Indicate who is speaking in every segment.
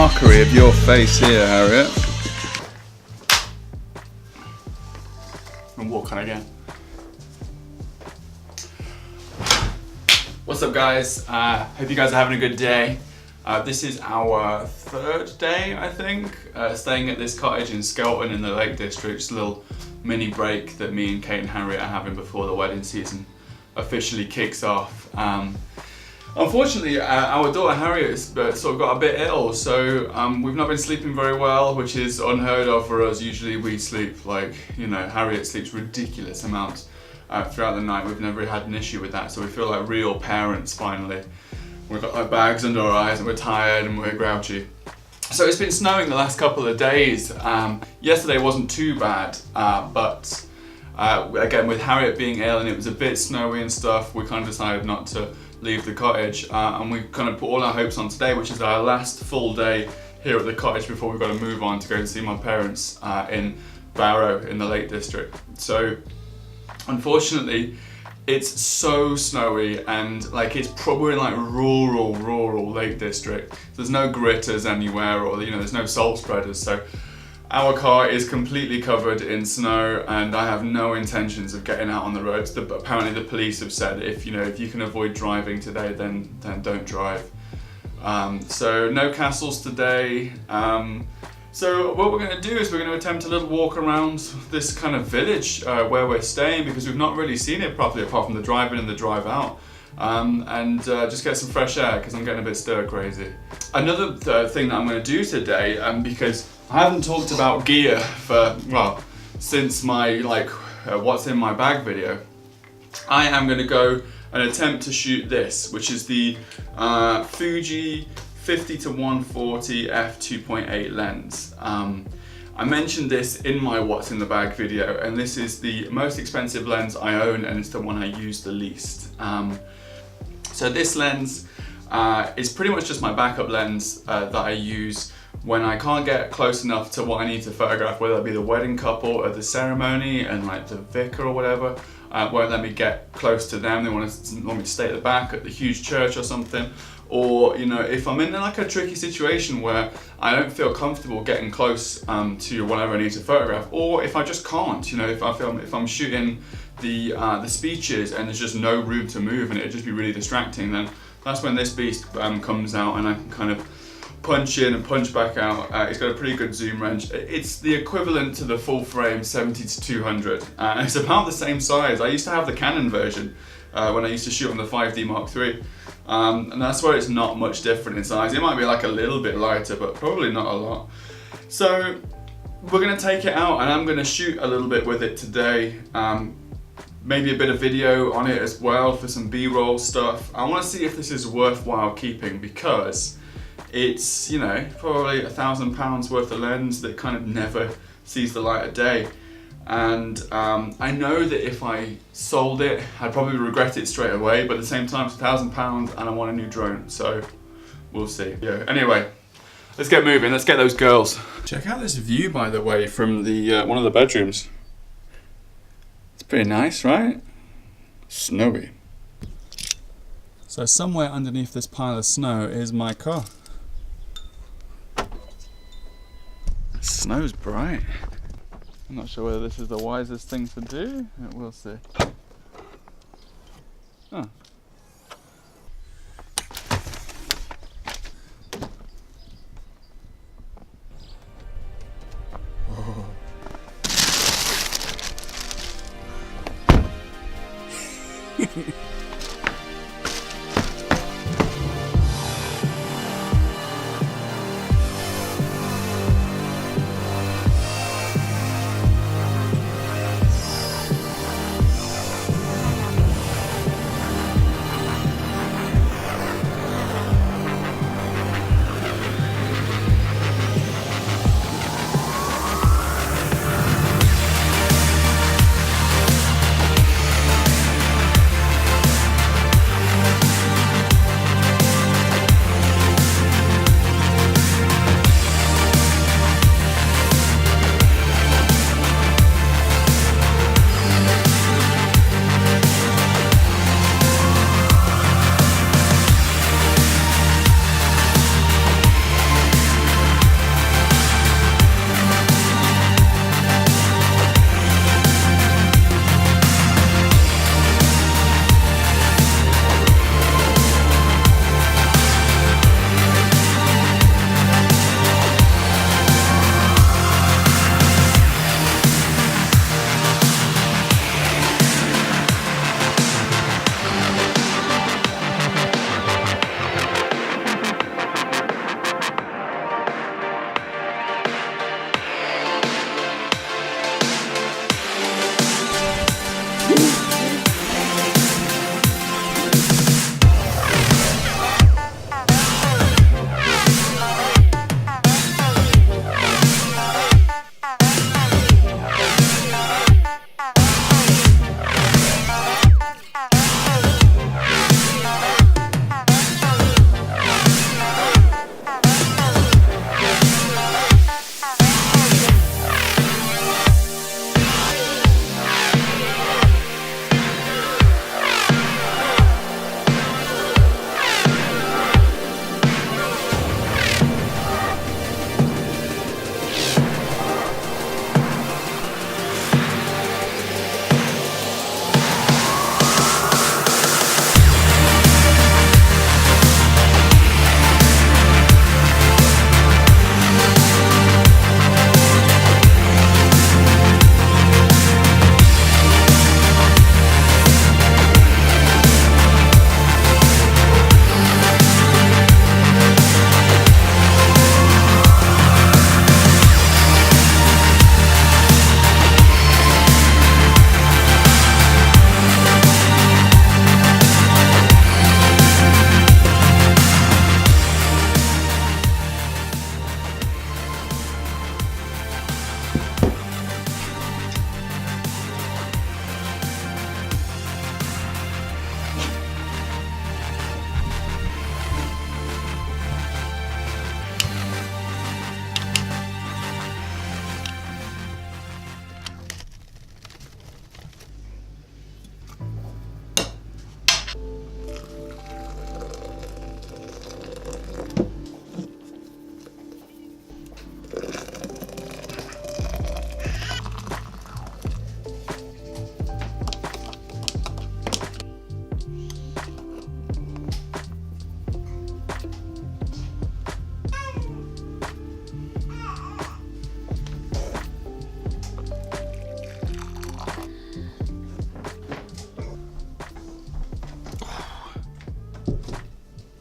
Speaker 1: mockery of your face here, Harriet.
Speaker 2: And walk on again. What's up, guys? Hope you guys are having a good day. This is our third day, I think, staying at this cottage in Skelton in the Lake District. Just a little mini break that me and Kate and Harriet are having before the wedding season officially kicks off. Unfortunately, our daughter Harriet has sort of got a bit ill, so we've not been sleeping very well, which is unheard of for us. Usually we sleep like, you know, Harriet sleeps ridiculous amounts throughout the night. We've never had an issue with that, so we feel like real parents finally. We've got like bags under our eyes and we're tired and we're grouchy. So it's been snowing the last couple of days. Yesterday wasn't too bad, but again, with Harriet being ill and it was a bit snowy and stuff, we kind of decided not to leave the cottage, and we kind of put all our hopes on today, which is our last full day here at the cottage before we've got to move on to go and see my parents in Barrow in the Lake District. So unfortunately, it's so snowy, and like it's probably like rural Lake District. There's no gritters anywhere, or you know, there's no salt spreaders. So our car is completely covered in snow, and I have no intentions of getting out on the roads. Apparently, the police have said if you can avoid driving today, then don't drive. So no castles today. So what we're going to do is we're going to attempt a little walk around this kind of village where we're staying, because we've not really seen it properly apart from the drive in and the drive out, and just get some fresh air because I'm getting a bit stir crazy. Another thing that I'm going to do today, because I haven't talked about gear for, well, since my what's in my bag video, I am going to go and attempt to shoot this, which is the Fuji 50-140 f2.8 lens. I mentioned this in my what's in the bag video, and this is the most expensive lens I own, and it's the one I use the least. So this lens is pretty much just my backup lens that I use when I can't get close enough to what I need to photograph, whether it be the wedding couple or the ceremony, and like the vicar or whatever won't let me get close to them. They want me to stay at the back at the huge church or something. Or, you know, if I'm in like a tricky situation where I don't feel comfortable getting close to whatever I need to photograph, or if I just can't, you know, if I'm shooting the speeches and there's just no room to move and it'd just be really distracting, then that's when this beast comes out and I can kind of punch in and punch back out. It's got a pretty good zoom range. It's the equivalent to the full frame 70-200. It's about the same size. I used to have the Canon version when I used to shoot on the 5D Mark III. And that's where it's not much different in size. It might be like a little bit lighter, but probably not a lot. So we're gonna take it out and I'm gonna shoot a little bit with it today. Maybe a bit of video on it as well for some B-roll stuff. I wanna see if this is worthwhile keeping, because it's, you know, probably £1,000 worth of lens that kind of never sees the light of day. And I know that if I sold it, I'd probably regret it straight away, but at the same time it's £1,000 and I want a new drone, so we'll see. Yeah. Anyway, let's get moving, let's get those girls. Check out this view, by the way, from the one of the bedrooms. It's pretty nice, right? Snowy. So somewhere underneath this pile of snow is my car. Snow's bright. I'm not sure whether this is the wisest thing to do. We'll see. Oh.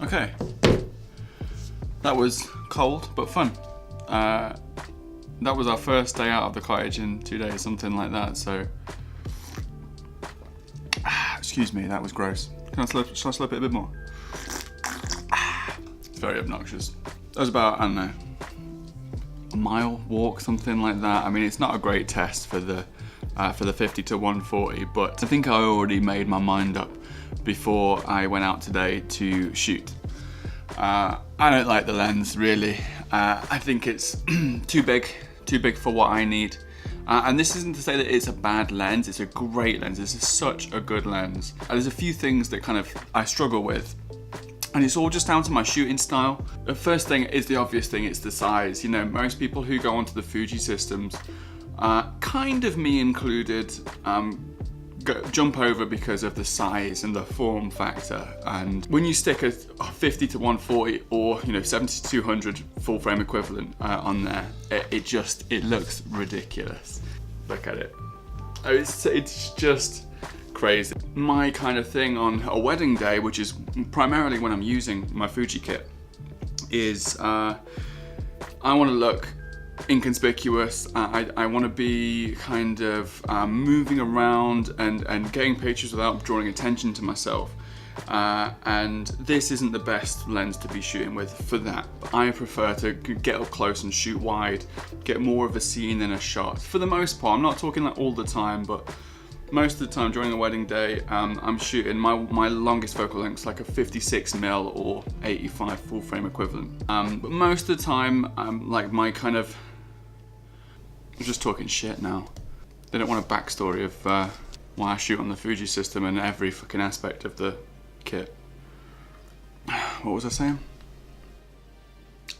Speaker 2: Okay, that was cold but fun. That was our first day out of the cottage in 2 days, something like that. So, excuse me, that was gross. Shall I slurp it a bit more? It's very obnoxious. That was about, I don't know, a mile walk, something like that. I mean, it's not a great test for the 50 to 140, but I think I already made my mind up before I went out today to shoot. I don't like the lens, really. I think it's too big for what I need. And this isn't to say that it's a bad lens, it's a great lens. This is such a good lens. There's a few things that kind of I struggle with, and it's all just down to my shooting style. The first thing is the obvious thing, it's the size. You know, most people who go onto the Fuji systems, kind of me included, jump over because of the size and the form factor. And when you stick a 50 to 140 or 70 to 200 full frame equivalent on there, it looks ridiculous. Look at it. It's just crazy. My kind of thing on a wedding day, which is primarily when I'm using my Fuji kit, is I want to look inconspicuous. I want to be kind of moving around and getting pictures without drawing attention to myself. And this isn't the best lens to be shooting with for that. I prefer to get up close and shoot wide, get more of a scene than a shot. For the most part, I'm not talking like all the time, but most of the time during a wedding day, I'm shooting my longest focal length is like a 56mm or 85 full frame equivalent. But most of the time, like my kind of, I'm just talking shit now. They don't want a backstory of why I shoot on the Fuji system and every fucking aspect of the kit. What was I saying?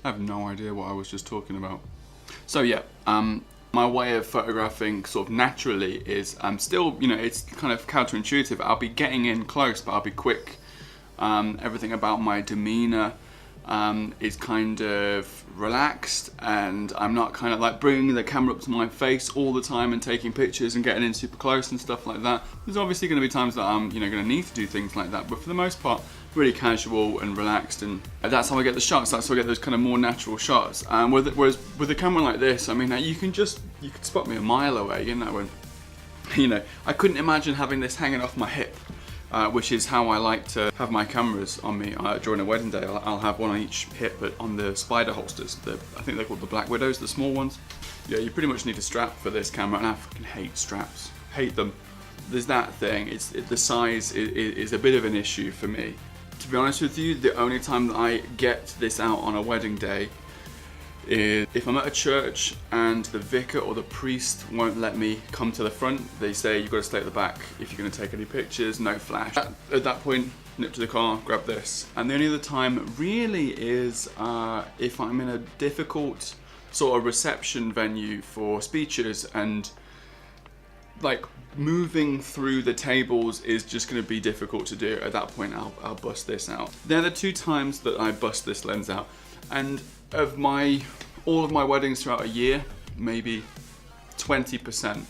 Speaker 2: I have no idea what I was just talking about. So yeah, my way of photographing sort of naturally is still, it's kind of counterintuitive. I'll be getting in close, but I'll be quick. Everything about my demeanor is kind of relaxed, and I'm not kind of like bringing the camera up to my face all the time and taking pictures and getting in super close and stuff like that. There's obviously going to be times that I'm going to need to do things like that, but for the most part, really casual and relaxed, and that's how I get the shots. That's how I get those kind of more natural shots. Whereas with a camera like this, I mean, you can spot me a mile away, and I couldn't imagine having this hanging off my hip. Which is how I like to have my cameras on me during a wedding day. I'll have one on each hip, but on the spider holsters. I think they're called the Black Widows, the small ones. Yeah, you pretty much need a strap for this camera, and I fucking hate straps. Hate them. There's that thing. The size is a bit of an issue for me. To be honest with you, the only time that I get this out on a wedding day is if I'm at a church and the vicar or the priest won't let me come to the front. They say you've got to stay at the back if you're going to take any pictures, no flash. At that point, nip to the car, grab this. And the only other time really is if I'm in a difficult sort of reception venue for speeches, and like moving through the tables is just going to be difficult to do. At that point, I'll bust this out. They're the two times that I bust this lens out. And of all of my weddings throughout a year, maybe 20%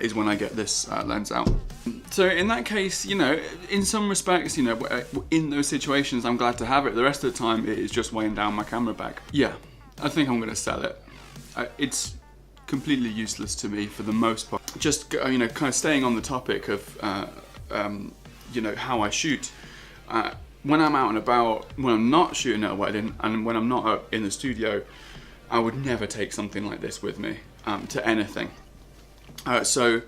Speaker 2: is when I get this lens out. So in that case, in some respects, in those situations, I'm glad to have it. The rest of the time, it is just weighing down my camera bag. Yeah, I think I'm gonna sell it. It's completely useless to me for the most part. Just, kind of staying on the topic of, how I shoot. When I'm out and about, when I'm not shooting at a wedding, and when I'm not in the studio, I would never take something like this with me to anything. So,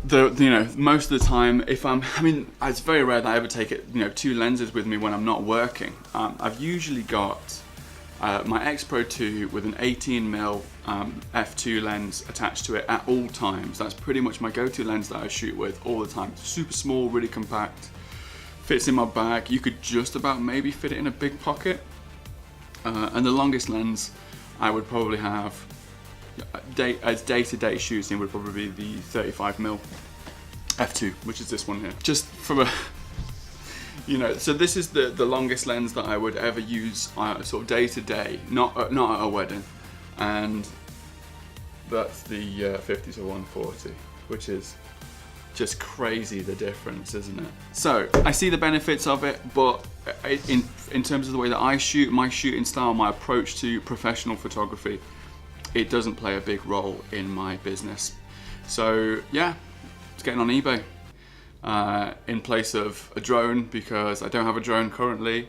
Speaker 2: most of the time, it's very rare that I ever take it, two lenses with me when I'm not working. I've usually got my X Pro 2 with an 18mm f2 lens attached to it at all times. That's pretty much my go-to lens that I shoot with all the time. It's super small, really compact. Fits in my bag. You could just about maybe fit it in a big pocket. And the longest lens I would probably have as day-to-day shooting would probably be the 35mm f2, which is this one here. Just from a, so this is the longest lens that I would ever use sort of day-to-day, not at a wedding. And that's the 50 to 140, which is just crazy, the difference, isn't it? So I see the benefits of it, but in terms of the way that I shoot, my shooting style, my approach to professional photography, it doesn't play a big role in my business. So yeah, it's getting on eBay in place of a drone, because I don't have a drone currently.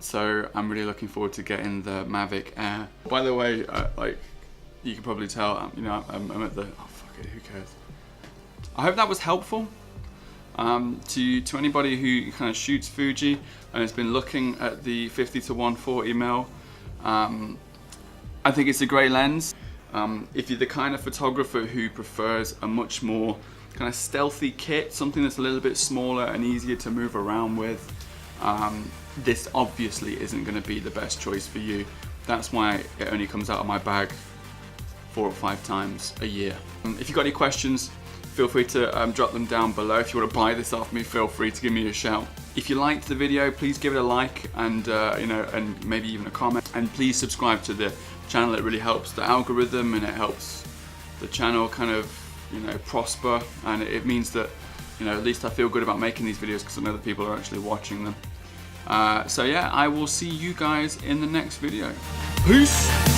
Speaker 2: So I'm really looking forward to getting the Mavic Air. By the way, like you can probably tell, you know, I'm at the, oh fuck it, who cares? I hope that was helpful to anybody who kind of shoots Fuji and has been looking at the 50-140 mm. I think it's a great lens. If you're the kind of photographer who prefers a much more kind of stealthy kit, something that's a little bit smaller and easier to move around with, this obviously isn't going to be the best choice for you. That's why it only comes out of my bag 4 or 5 times a year. If you've got any questions, feel free to drop them down below. If you want to buy this off me, feel free to give me a shout. If you liked the video, please give it a like and you know, and maybe even a comment. And please subscribe to the channel. It really helps the algorithm and it helps the channel kind of, you know, prosper. And it means that, you know, at least I feel good about making these videos because I know that people are actually watching them. So yeah, I will see you guys in the next video. Peace!